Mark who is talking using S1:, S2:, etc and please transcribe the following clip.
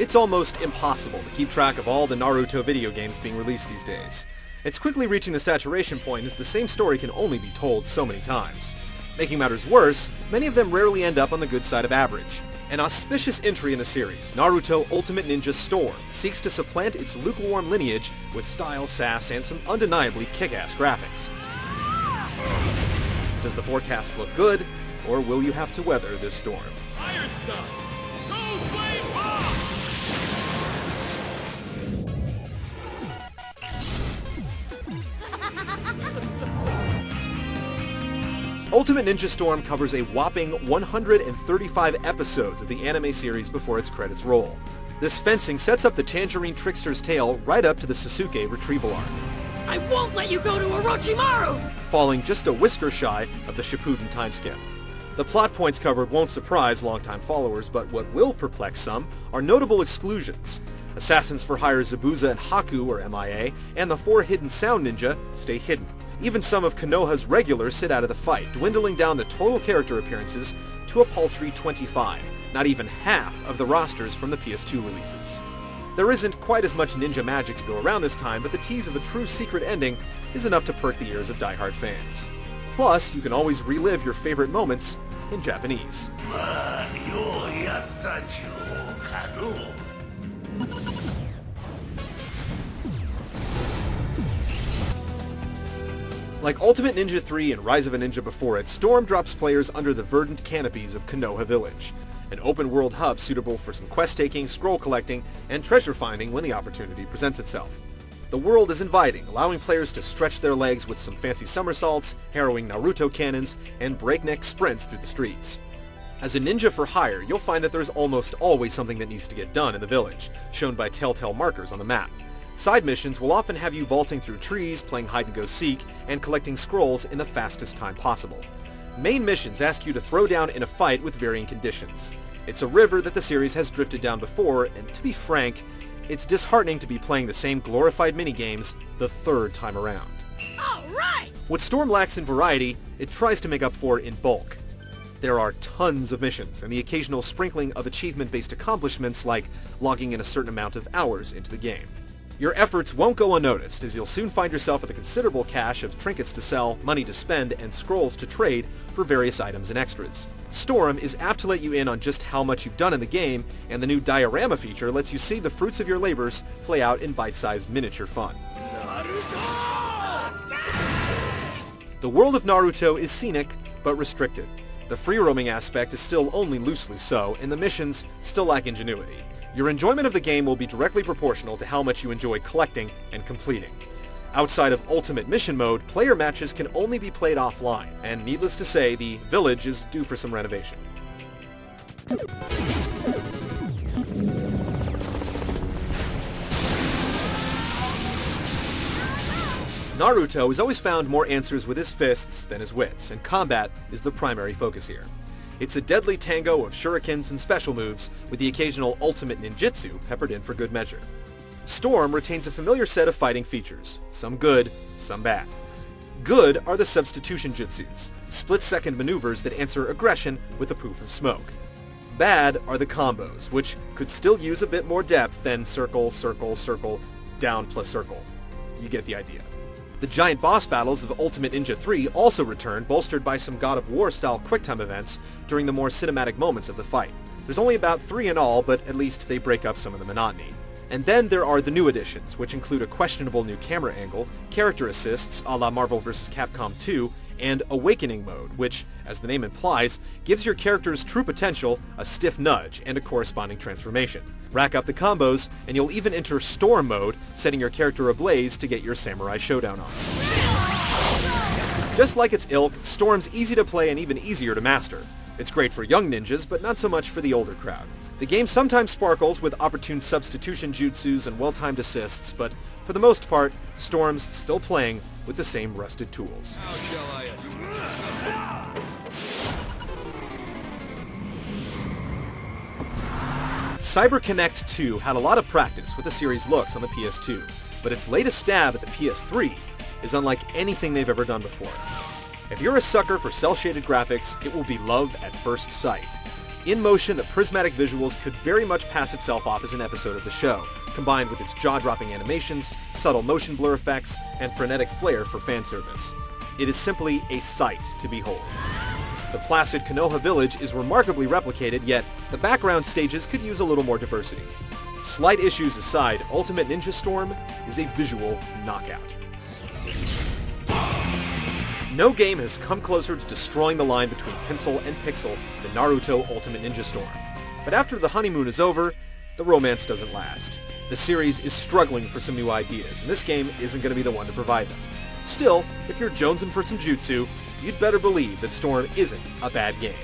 S1: It's almost impossible to keep track of all the Naruto video games being released these days. It's quickly reaching the saturation point as the same story can only be told so many times. Making matters worse, many of them rarely end up on the good side of average. An auspicious entry in the series, Naruto Ultimate Ninja Storm, seeks to supplant its lukewarm lineage with style, sass, and some undeniably kick-ass graphics. Does the forecast look good, or will you have to weather this storm?
S2: Fire stuff! Two flame bomb!
S1: Ultimate Ninja Storm covers a whopping 135 episodes of the anime series before its credits roll. This fencing sets up the Tangerine Trickster's tale right up to the Sasuke retrieval arc,
S3: I won't let you go to Orochimaru!
S1: falling just a whisker shy of the Shippuden timeskip. The plot points covered won't surprise longtime followers, but what will perplex some are notable exclusions. Assassins for Hire Zabuza and Haku are MIA, and the 4 hidden sound ninja stay hidden. Even some of Konoha's regulars sit out of the fight, dwindling down the total character appearances to a paltry 25, not even half of the rosters from the PS2 releases. There isn't quite as much ninja magic to go around this time, but the tease of a true secret ending is enough to perk the ears of diehard fans. Plus, you can always relive your favorite moments in Japanese. Like Ultimate Ninja 3 and Rise of a Ninja before it, Storm drops players under the verdant canopies of Konoha Village, an open-world hub suitable for some quest-taking, scroll collecting, and treasure finding when the opportunity presents itself. The world is inviting, allowing players to stretch their legs with some fancy somersaults, harrowing Naruto cannons, and breakneck sprints through the streets. As a ninja for hire, you'll find that there's almost always something that needs to get done in the village, shown by telltale markers on the map. Side missions will often have you vaulting through trees, playing hide-and-go-seek, and collecting scrolls in the fastest time possible. Main missions ask you to throw down in a fight with varying conditions. It's a river that the series has drifted down before, and to be frank, it's disheartening to be playing the same glorified minigames the 3rd time around.
S3: Alright!
S1: What Storm lacks in variety, it tries to make up for in bulk. There are tons of missions, and the occasional sprinkling of achievement-based accomplishments like logging in a certain amount of hours into the game. Your efforts won't go unnoticed, as you'll soon find yourself with a considerable cache of trinkets to sell, money to spend, and scrolls to trade for various items and extras. Storm is apt to let you in on just how much you've done in the game, and the new diorama feature lets you see the fruits of your labors play out in bite-sized miniature fun. The world of Naruto is scenic, but restricted. The free-roaming aspect is still only loosely so, and the missions still lack ingenuity. Your enjoyment of the game will be directly proportional to how much you enjoy collecting and completing. Outside of Ultimate Mission Mode, player matches can only be played offline, and needless to say, the village is due for some renovation. Naruto has always found more answers with his fists than his wits, and combat is the primary focus here. It's a deadly tango of shurikens and special moves, with the occasional ultimate ninjutsu peppered in for good measure. Storm retains a familiar set of fighting features, some good, some bad. Good are the substitution jutsus, split-second maneuvers that answer aggression with a poof of smoke. Bad are the combos, which could still use a bit more depth than circle, circle, circle, down plus circle. You get the idea. The giant boss battles of Ultimate Ninja 3 also return, bolstered by some God of War-style QuickTime events during the more cinematic moments of the fight. There's only about 3 in all, but at least they break up some of the monotony. And then there are the new additions, which include a questionable new camera angle, character assists a la Marvel vs. Capcom 2, and Awakening Mode, which, as the name implies, gives your character's true potential a stiff nudge and a corresponding transformation. Rack up the combos, and you'll even enter Storm Mode, setting your character ablaze to get your Samurai Showdown on. Just like its ilk, Storm's easy to play and even easier to master. It's great for young ninjas, but not so much for the older crowd. The game sometimes sparkles with opportune substitution jutsus and well-timed assists, but for the most part, Storm's still playing with the same rusted tools.
S2: How shall I
S1: CyberConnect 2 had a lot of practice with the series' looks on the PS2, but its latest stab at the PS3 is unlike anything they've ever done before. If you're a sucker for cel-shaded graphics, it will be love at first sight. In motion, the prismatic visuals could very much pass itself off as an episode of the show, combined with its jaw-dropping animations, subtle motion blur effects, and frenetic flair for fan service. It is simply a sight to behold. The placid Konoha village is remarkably replicated, yet the background stages could use a little more diversity. Slight issues aside, Ultimate Ninja Storm is a visual knockout. No game has come closer to destroying the line between pencil and pixel than Naruto Ultimate Ninja Storm. But after the honeymoon is over, the romance doesn't last. The series is struggling for some new ideas, and this game isn't going to be the one to provide them. Still, if you're jonesing for some jutsu, you'd better believe that Storm isn't a bad game.